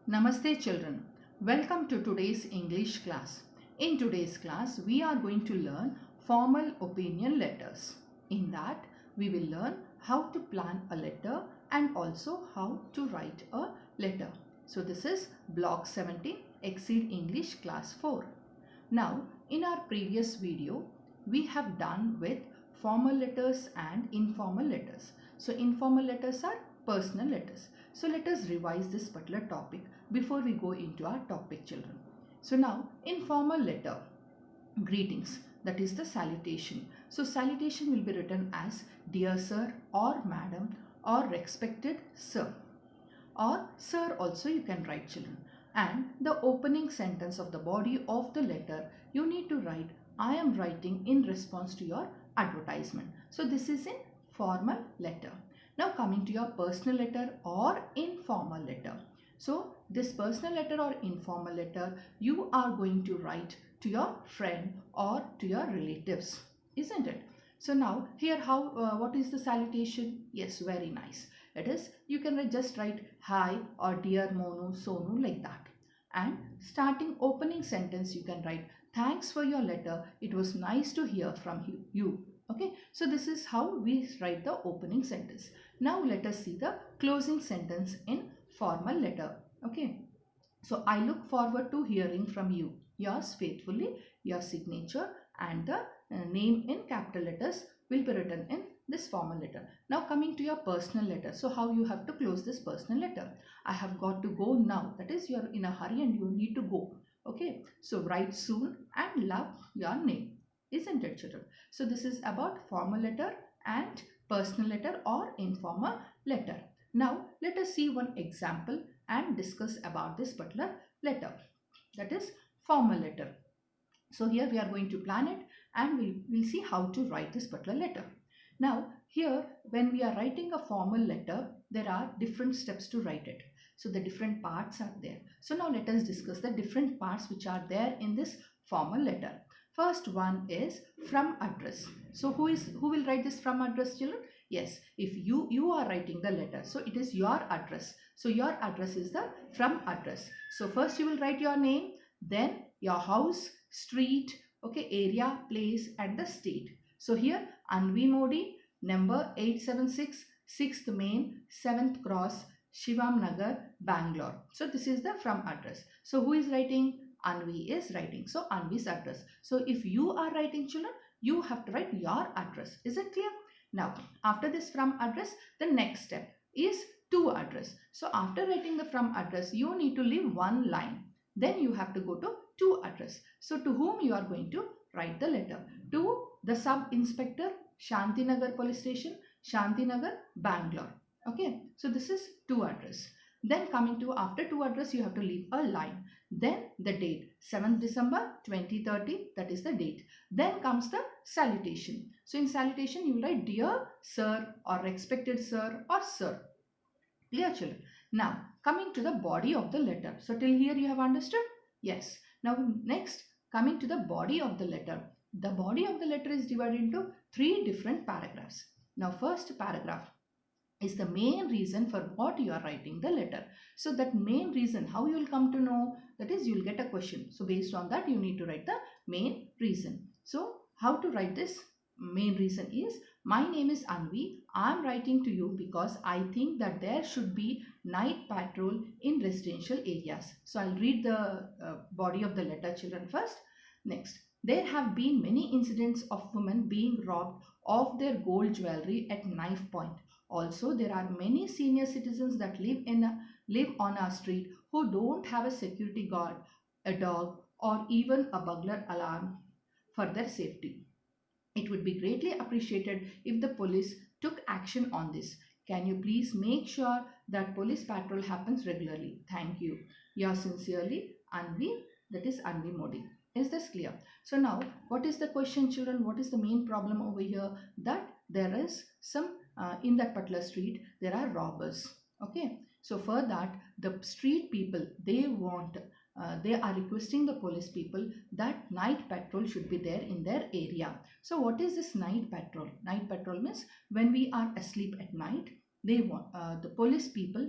Namaste children. Welcome to today's English class. In today's class, we are going to learn formal opinion letters. In that, we will learn how to plan a letter and also how to write a letter. So this is Block 17 Exceed English Class 4. Now, in our previous video, we have done with formal letters and informal letters. So informal letters are personal letters. So let us revise this particular topic before we go into our topic, children. So now, informal letter, greetings, that is the salutation. So salutation will be written as dear sir or madam or respected sir, or sir also you can write, children. And the opening sentence of the body of the letter, you need to write, I am writing in response to your advertisement. So this is in formal letter. Now coming to your personal letter or informal letter. So this personal letter or informal letter, you are going to write to your friend or to your relatives, isn't it? So now here what is the salutation? Yes, very nice. It is, you can just write hi or dear Monu, Sonu, like that. And starting opening sentence, you can write thanks for your letter. It was nice to hear from you. Okay, so this is how we write the opening sentence. Now let us see the closing sentence in formal letter. Okay, so I look forward to hearing from you. Yours faithfully, your signature and the name in capital letters will be written in this formal letter. Now coming to your personal letter. So how you have to close this personal letter? I have got to go now. That is, you are in a hurry and you need to go. Okay, so write soon and love your name. Isn't it, children? So this is about formal letter and personal letter or informal letter. Now let us see one example and discuss about this particular letter, that is formal letter. So here we are going to plan it and we'll see how to write this particular letter. Now here when we are writing a formal letter, there are different steps to write it. So the different parts are there. So now let us discuss the different parts which are there in this formal letter. First one is from address. So who will write this from address, children? Yes, if you are writing the letter, so it is your address. So your address is the from address. So first you will write your name, then your house, street, okay, area, place and the state. So here Anvi Modi, number 876, 6th Main, 7th Cross, Shivam Nagar, Bangalore. So this is the from address. So who is writing? Anvi is writing. So Anvi's address. So if you are writing, children, you have to write your address. Is it clear? Now after this from address, the next step is to address. So after writing the from address, you need to leave one line. Then you have to go to address. So to whom you are going to write the letter? To the sub-inspector, Shantinagar police station, Shantinagar, Bangalore. Okay, so this is to address. Then coming to after to address, you have to leave a line. Then the date, 7th December 2030, that is the date. Then comes the salutation. So in salutation, you will write dear sir or respected sir or sir. Clear, children? Now coming to the body of the letter. So till here you have understood? Yes. Now next, coming to the body of the letter. The body of the letter is divided into 3 different paragraphs. Now first paragraph is the main reason for what you are writing the letter. So that main reason, how you will come to know, that is, you will get a question. So based on that, you need to write the main reason. So how to write this main reason is, my name is Anvi. I am writing to you because I think that there should be night patrol in residential areas. So I'll read the body of the letter, children, first. Next, there have been many incidents of women being robbed of their gold jewelry at knife point. Also, there are many senior citizens that live on our street who don't have a security guard, a dog, or even a burglar alarm for their safety. It would be greatly appreciated if the police took action on this. Can you please make sure that police patrol happens regularly? Thank you. Yours sincerely, Anvi, that is Anvi Modi. Is this clear? So now, what is the question, children? What is the main problem over here? That there is some in that particular street, there are robbers. Okay, so for that, the street people, they are requesting the police people that night patrol should be there in their area. So what is this night patrol? Night patrol means when we are asleep at night, they want the police people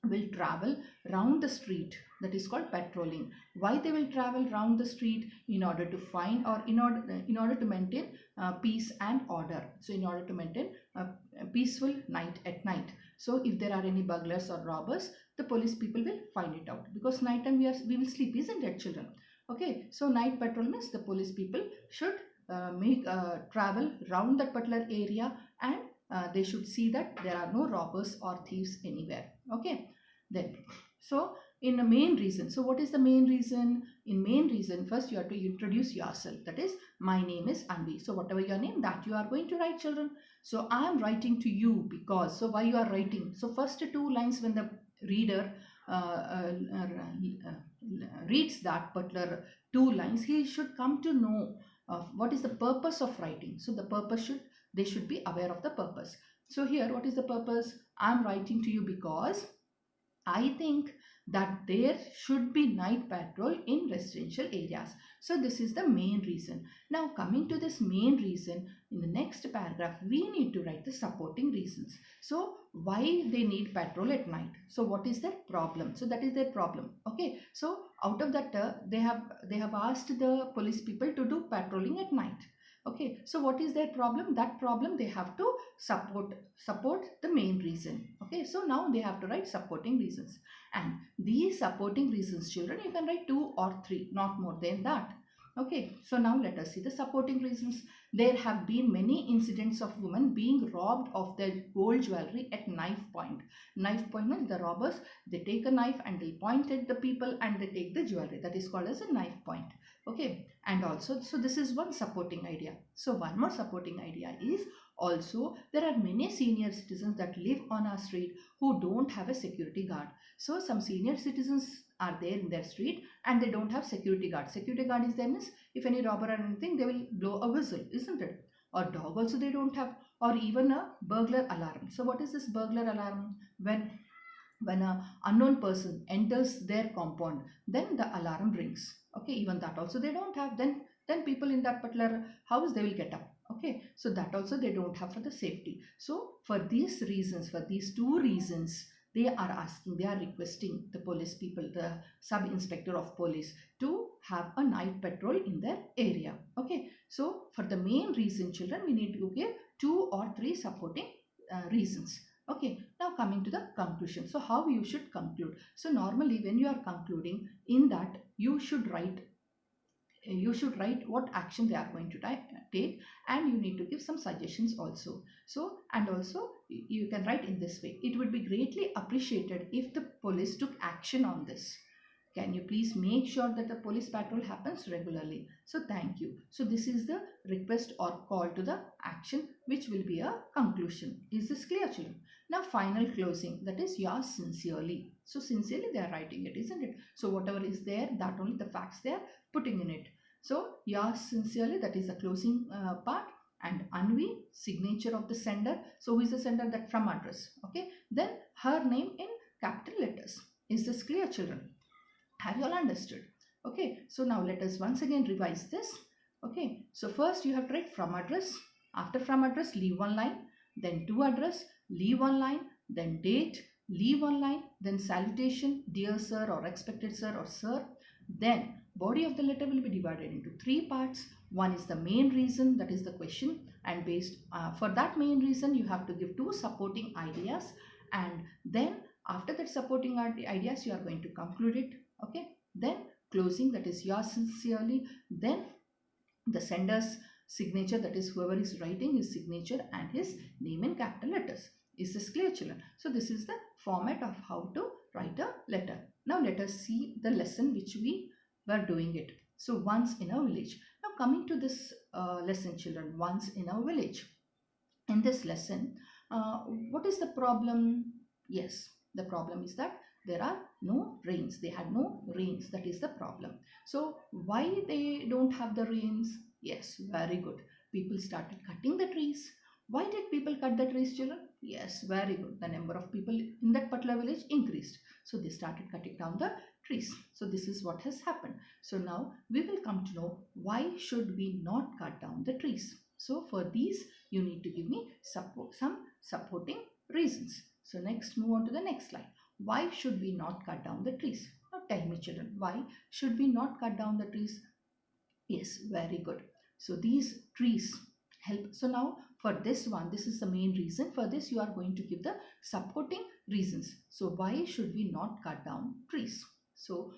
will travel round the street, that is called patrolling. Why they will travel round the street? In order to find, or in order to maintain peace and order. So in order to maintain a peaceful night at night. So if there are any burglars or robbers, the police people will find it out, because night time we will sleep, isn't it, children? Okay, so night patrol means the police people should make travel round that particular area, and they should see that there are no robbers or thieves anywhere. Okay, then so in the main reason, so what is the main reason? In main reason, first you have to introduce yourself, that is, my name is Anvi. So whatever your name, that you are going to write, children. So I am writing to you because, so why you are writing? So first two lines, when the reader reads that particular two lines, he should come to know what is the purpose of writing. So the purpose should, they should be aware of the purpose. So here, what is the purpose? I am writing to you because I think that there should be night patrol in residential areas. So this is the main reason. Now coming to this main reason, in the next paragraph we need to write the supporting reasons. So why they need patrol at night? So what is their problem? So that is their problem. Okay, so out of that they have asked the police people to do patrolling at night. Okay, so what is their problem? That problem they have to support the main reason. Okay, so now they have to write supporting reasons, and these supporting reasons, children, you can write 2 or 3, not more than that. Okay, so now let us see the supporting reasons. There have been many incidents of women being robbed of their gold jewelry at knife point. Knife point means the robbers, they take a knife and they point at the people and they take the jewelry. That is called as a knife point. Okay, and also, so this is one supporting idea. So one more supporting idea is, also there are many senior citizens that live on our street who don't have a security guard. So some senior citizens are there in their street and they don't have security guard. Security guard is there means if any robber or anything, they will blow a whistle, isn't it? Or dog also they don't have, or even a burglar alarm. So what is this burglar alarm? When a unknown person enters their compound, then the alarm rings. Okay, even that also they don't have. Then people in that particular house, they will get up. Okay, so that also they don't have for the safety. So for these reasons, for these two reasons, they are asking, they are requesting the police people, the sub inspector of police, to have a night patrol in their area. Okay, so for the main reason, children, we need to give 2 or 3 supporting reasons. Okay, now coming to the conclusion. So how you should conclude? So normally when you are concluding, in that you should write what action they are going to take, and you need to give some suggestions also. So, and also you can write in this way: it would be greatly appreciated if the police took action on this. Can you please make sure that the police patrol happens regularly? So thank you. So this is the request or call to the action, which will be a conclusion. Is this clear, children? Now final closing, that is yours sincerely. So sincerely they are writing it, isn't it? So whatever is there, that only the facts they are putting in it. So yours sincerely, that is the closing part. And Anvi, signature of the sender. So who is the sender? That from address. Okay, then her name in capital letters. Is this clear, children? Have you all understood? Okay, so now let us once again revise this. Okay, so first you have to write from address. After from address, leave one line. Then to address, leave one line. Then date, leave one line. Then salutation, dear sir or respected sir or sir. Then body of the letter will be divided into 3 parts. One is the main reason, that is the question, and based for that main reason you have to give 2 supporting ideas, and then after that supporting ideas you are going to conclude it. Okay, then closing, that is yours sincerely, then the sender's signature, that is whoever is writing, his signature and his name in capital letters. Is this clear, children? So this is the format of how to write a letter. Now let us see the lesson which we were doing it. So once in a village. Now coming to this lesson, children, once in a village. In this lesson, what is the problem? Yes, the problem is that there are no rains. They had no rains. That is the problem. So why they don't have the rains? Yes, very good. People started cutting the trees. Why did people cut the trees, children? Yes, very good. The number of people in that particular village increased. So they started cutting down the trees. So this is what has happened. So now we will come to know why should we not cut down the trees. So for these you need to give me some supporting reasons. So next, move on to the next slide. why should we not cut down the trees? Now tell me children, why should we not cut down the trees? Yes, very good. So these trees help. So now for this one, this is the main reason. For this you are going to give the supporting reasons. So why should we not cut down trees? So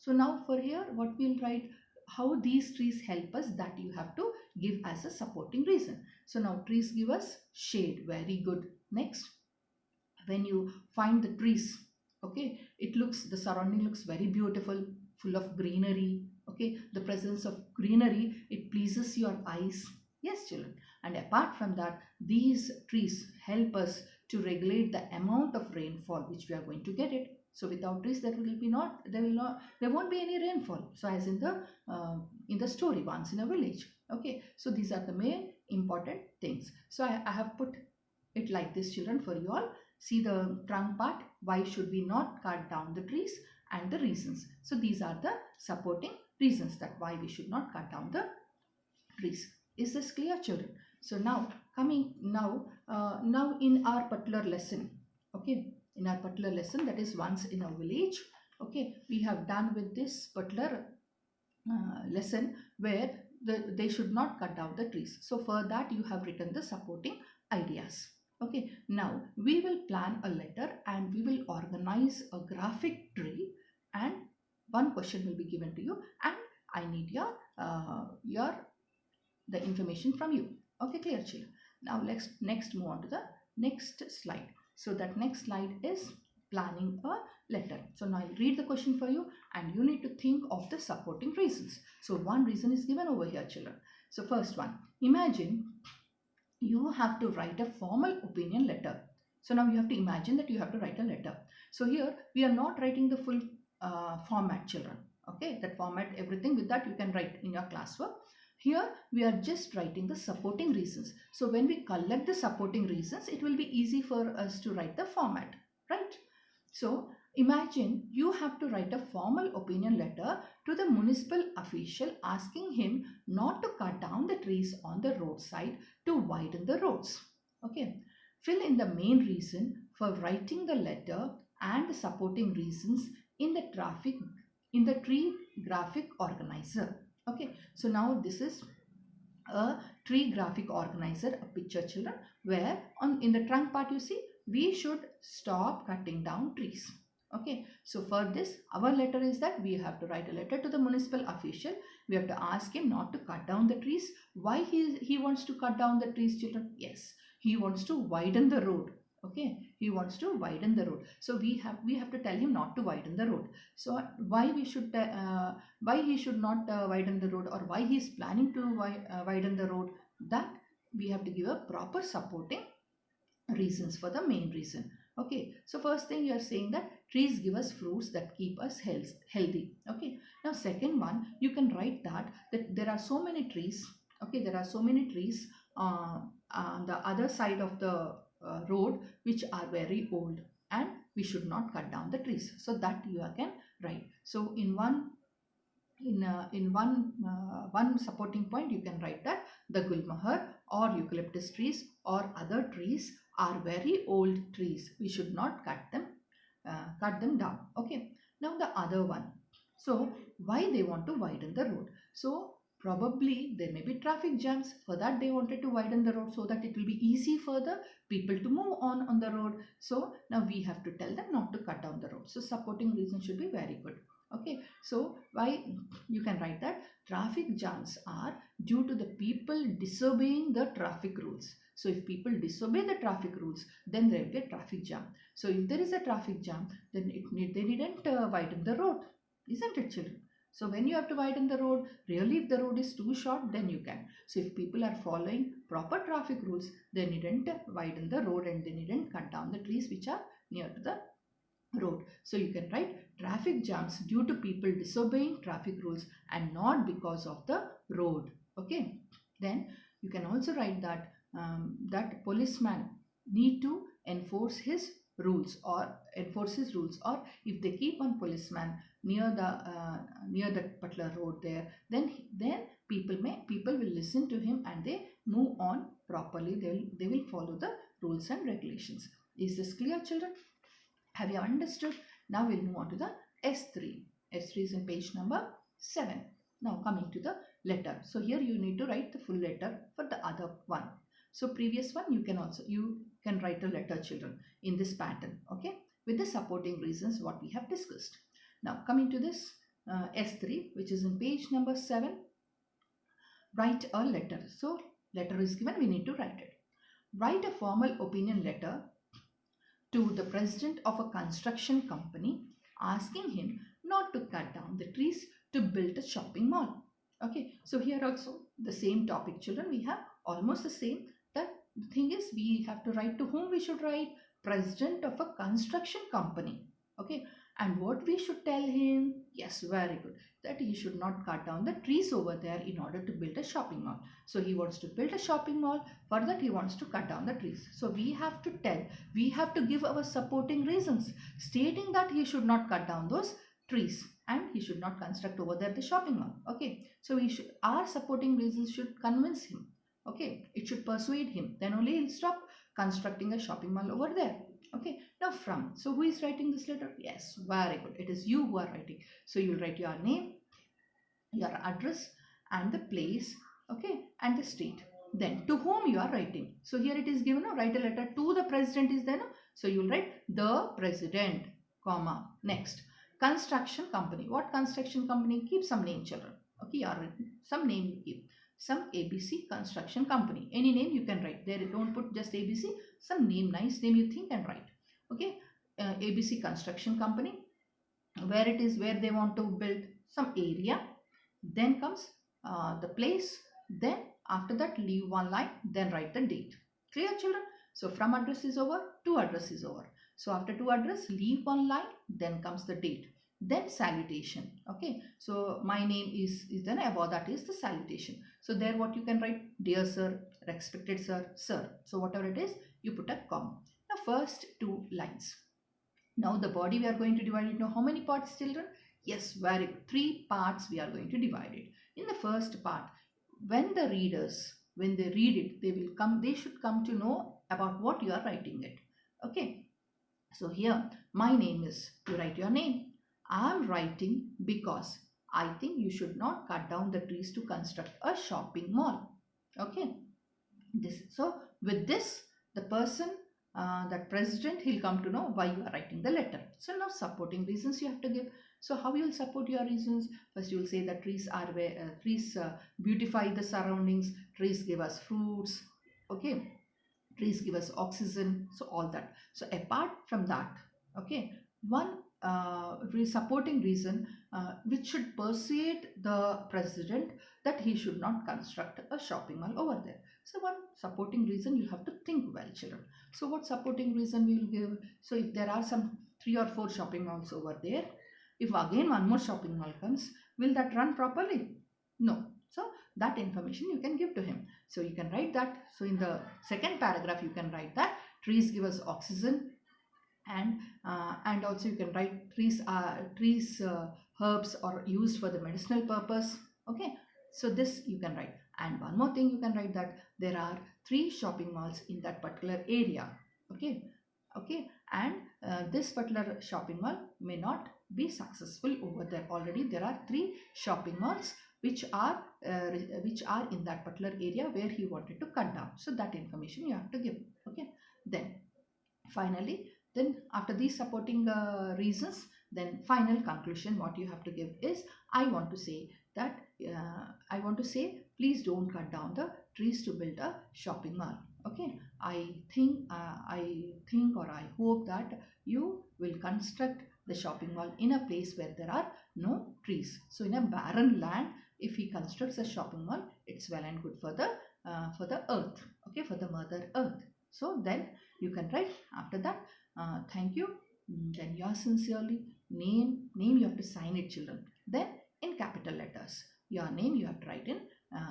now for here what we'll write, how these trees help us, that you have to give as a supporting reason. So now trees give us shade. Very good. Next, when you find the trees, okay, the surrounding looks very beautiful, full of greenery. Okay, the presence of greenery, it pleases your eyes. Yes children, and apart from that, these trees help us to regulate the amount of rainfall which we are going to get it. So without trees there won't be any rainfall. So as in the story, once in a village. Okay, so these are the main important things. So I have put it like this children for you all. See the trunk part, why should we not cut down the trees, and the reasons. So these are the supporting reasons that why we should not cut down the trees. Is this clear children? So now now in our particular lesson, okay, in our particular lesson, that is once in a village, okay, we have done with this particular lesson where they should not cut down the trees. So for that you have written the supporting ideas. Okay, now we will plan a letter and we will organize a graphic tree, and one question will be given to you, and I need the information from you. Okay, clear children? Now let's next move on to the next slide. So that next slide is planning a letter. So now I'll read the question for you and you need to think of the supporting reasons. So one reason is given over here children. So first one, imagine you have to write a formal opinion letter. So now you have to imagine that you have to write a letter. So here we are not writing the full format children. Okay, that format, everything with that you can write in your classwork. Here we are just writing the supporting reasons. So when we collect the supporting reasons, it will be easy for us to write the format, right? So imagine you have to write a formal opinion letter to the municipal official asking him not to cut down the trees on the roadside to widen the roads. Okay, fill in the main reason for writing the letter and the supporting reasons in the tree graphic organizer. Okay, so now this is a tree graphic organizer, a picture children, where in the trunk part you see we should stop cutting down trees. Okay, so for this our letter is that we have to write a letter to the municipal official. We have to ask him not to cut down the trees. Why he wants to cut down the trees children? Yes, he wants to widen the road. Okay, he wants to widen the road. So we have to tell him not to widen the road. So why he should not widen the road, or why he is planning to widen the road, that we have to give a proper supporting reasons for the main reason. Okay, so first thing you are saying that trees give us fruits that keep us healthy. Okay, now second one, you can write that there are so many trees. Okay, there are so many trees on the other side of the road which are very old, and we should not cut down the trees. So that you can write. So in one supporting point you can write that the gulmohar or eucalyptus trees or other trees are very old trees. We should not cut them down. Okay, now the other one. So why they want to widen the road? So probably there may be traffic jams. For that they wanted to widen the road so that it will be easy for the people to move on the road. So now we have to tell them not to cut down the road. So supporting reason should be very good. Okay, so why you can write that traffic jams are due to the people disobeying the traffic rules. So if people disobey the traffic rules, then there will be a traffic jam. So if there is a traffic jam, then they needn't widen the road, isn't it children? So when you have to widen the road, really if the road is too short, then you can. So if people are following proper traffic rules, they needn't widen the road and they needn't cut down the trees which are near to the road. So you can write traffic jams due to people disobeying traffic rules and not because of the road. Okay, then you can also write that that policeman need to enforce his rules, or if they keep one policeman near the particular road there, then people will listen to him and they move on properly. They will follow the rules and regulations. Is this clear children? Have you understood? Now we'll move on to the S3. S3 is in page number 7. Now coming to the letter. So here you need to write the full letter for the other one. So previous one you can write a letter, children, in this pattern, okay, with the supporting reasons what we have discussed. Now coming to this S3, which is in page number 7. Write a letter. So letter is given, we need to write it. Write a formal opinion letter to the president of a construction company asking him not to cut down the trees to build a shopping mall. Okay, so here also the same topic, children, we have almost the same. The thing is, we have to write to whom we should write? President of a construction company. Okay, and what we should tell him? Yes, very good, that he should not cut down the trees over there in order to build a shopping mall. So he wants to build a shopping mall, for that he wants to cut down the trees. So we have to tell, we have to give our supporting reasons stating that he should not cut down those trees and he should not construct over there the shopping mall. Okay, so our supporting reasons should convince him. Okay, it should persuade him, then only he'll stop constructing a shopping mall over there. Okay, now from, so who is writing this letter? Yes, very good, it is you who are writing. So you'll write your name, your address and the place, okay, and the state. Then to whom you are writing. So here it is given, write a letter to the president is there, no? So you'll write the president, comma, next. Construction company. What construction company? Keep some name, children. Okay, or some name you keep. Some ABC construction company. Any name you can write. There, don't put just ABC. Some name, nice name you think and write. Okay, ABC construction company. Where it is, where they want to build, some area. Then comes the place. Then after that leave one line. Then write the date. Clear, children? So from address is over, to address is over. So after to address, leave one line, then comes the date, then salutation. Okay, so my name is then above that is the salutation. So there what you can write, dear sir, respected sir, sir. So whatever it is, you put a comma. Now first 2 lines. Now the body we are going to divide it into how many parts, children? Yes, very good. 3 parts we are going to divide it. In the first part, when the readers, when they read it, they should come to know about what you are writing it. Okay. So here, my name is, you write your name. I am writing because I think you should not cut down the trees to construct a shopping mall. Okay. So with this, the person, that president, he'll come to know why you are writing the letter. So now supporting reasons you have to give. So how you will support your reasons? First you will say that trees are where trees beautify the surroundings. Trees give us fruits. Okay. Trees give us oxygen, so all that. So apart from that, okay, one supporting reason which should persuade the president that he should not construct a shopping mall over there. So one supporting reason you have to think well, children. So what supporting reason we will give? So if there are some 3 or 4 shopping malls over there, if again one more shopping mall comes, will that run properly? No. So that information you can give to him. So you can write that. So in the second paragraph you can write that trees give us oxygen, and also you can write trees herbs are used for the medicinal purpose. Okay, so this you can write. And one more thing you can write, that there are 3 shopping malls in that particular area. Okay, and this particular shopping mall may not be successful over there. Already there are 3 shopping malls which are in that particular area where he wanted to cut down. So that information you have to give. Okay, then finally, then after these supporting reasons, then final conclusion what you have to give is, I want to say that please don't cut down the trees to build a shopping mall. Okay, I think or I hope that you will construct the shopping mall in a place where there are no trees. So in a barren land, if he constructs a shopping mall, it's well and good for the earth. Okay, for the mother earth. So then you can write after that, thank you, then yours sincerely, name you have to sign it, children. Then in capital letters, your name you have to write in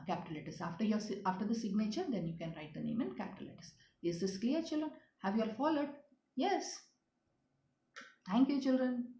capital letters. After the signature, then you can write the name in capital letters. Is this clear, children? Have you all followed? Yes. Thank you, children.